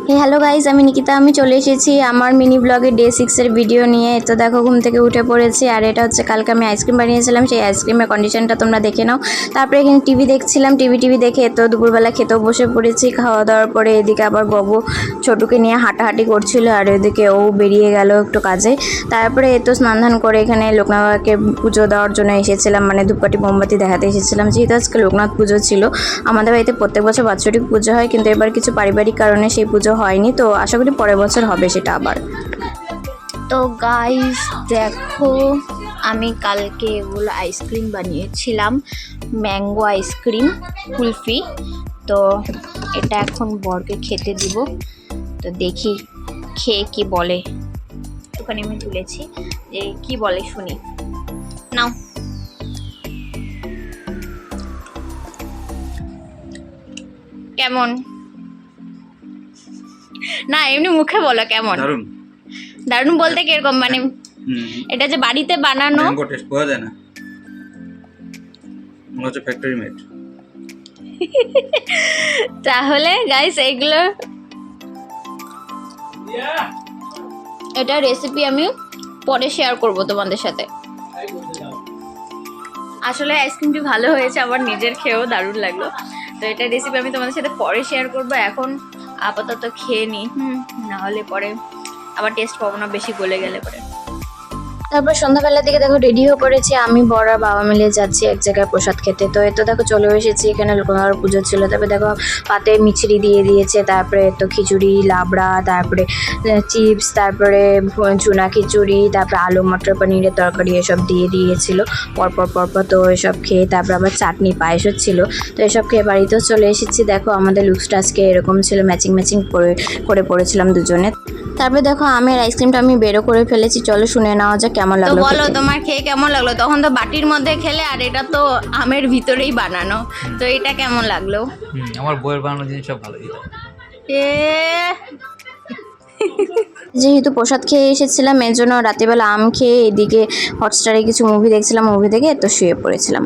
Hello guys, আমি নিকিতা। আমি চলে এসেছি আমার মিনি ব্লগে ডে 6 এর ভিডিও নিয়ে। তো দেখো, ঘুম থেকে উঠে পড়েছি। আর এটা হচ্ছে কালকে আমি আইসক্রিম বানিয়েছিলাম, সেই আইসক্রিমের কন্ডিশনটা তোমরা দেখে নাও। তারপরে এখানে টিভি দেখছিলাম, টিভি দেখে তো দুপুরবেলা খেতেও বসে পড়েছি। খাওয়া দাওয়ার পরে এদিকে আবার ববু ছোটুকে নিয়ে হাঁটাহাঁটি করছিল, আর এদিকে ও বেরিয়ে গেল একটু কাজে। তারপরে তো স্নান ধান করে এখানে লোকনাথ বাবাকে পুজো দেওয়ার জন্য এসেছিলাম, মানে ধূপকাঠি মোমবাতি দেখাতে এসেছিলাম, যেহেতু আজকে লোকনাথ পুজো ছিল। আমাদের বাড়িতে প্রত্যেক বছর বাৎসরিক পুজো হয়, কিন্তু এবার কিছু পারিবারিক কারণে সেই পুজো হয়নি, তো আশা করি পরের বছর হবে সেটা আবার। তো গাইস দেখো, আমি কালকে এগুলো আইসক্রিম বানিয়েছিলাম, ম্যাঙ্গো আইসক্রিম কুলফি। তো এটা এখন বরকে খেতে দিব, তো দেখি খেয়ে কি বলে। ওখানে আমি তুলেছি যে কি বলে শুনি। নাও, কেমন? না, এমনি মুখে বলো কেমন। দারুণ। দারুণ বলতে কিরকম, মানে এটা যে বাড়িতে বানানো, ম্যাঙ্গো টেস্ট পাওয়া যায় না, মনে হচ্ছে ফ্যাক্টরি মেড। তাহলে গাইস এগুলো, এটা রেসিপি আমি পরে শেয়ার করব তোমাদের সাথে। আসলে আইসক্রিমটি ভালো হয়েছে, আমার নিজের খেয়েও দারুণ লাগলো। তো এটা রেসিপি আমি তোমাদের সাথে পরে শেয়ার করব। এখন আপাতত খেয়ে নিই, না হলে পরে আবার টেস্ট পাবো না, বেশি গলে গেলে পরে। তারপর সন্ধ্যাবেলার দিকে দেখো রেডি হয়ে পড়েছি, আমি বড় আর বাবা মিলে যাচ্ছি এক জায়গায় প্রসাদ খেতে। তো এতো দেখো চলে এসেছি, এখানে লোকনাথ পুজো ছিল। তারপরে দেখো পাতে মিছরি দিয়ে দিয়েছে, তারপরে তো খিচুড়ি, লাবড়া, তারপরে চিপস, তারপরে চুনা খিচুড়ি, তারপরে আলু মটর পনিরের তরকারি এসব দিয়ে দিয়েছিল পরপর। তো এসব খেয়ে তারপরে আবার চাটনি পায়েসও ছিল। তো এসব খেয়ে বাড়িতেও চলে এসেছি। দেখো আমাদের লুকসটা আজকে এরকম ছিল, ম্যাচিং করে পড়েছিলাম দুজনে। তারপরে দেখো আমের আইসক্রিমটা আমি বেরো করে ফেলেছি, চলো শুনে নেওয়া যাক কেমন লাগলো। বলো তোমার খেয়ে কেমন লাগলো? তখন তো বাটির মধ্যে খেলে, আর এটা তো আমের ভিতরেই বানানো, তো এটা কেমন লাগলো? আমার বইয়ের বানানো জিনিস সব ভালো দিত। যেহেতু প্রসাদ খেয়ে এসেছিলাম, এর জন্য রাতেবেলা আম খেয়ে এদিকে হটস্টারে কিছু মুভি দেখছিলাম, মুভি দেখে তো শুয়ে পড়েছিলাম।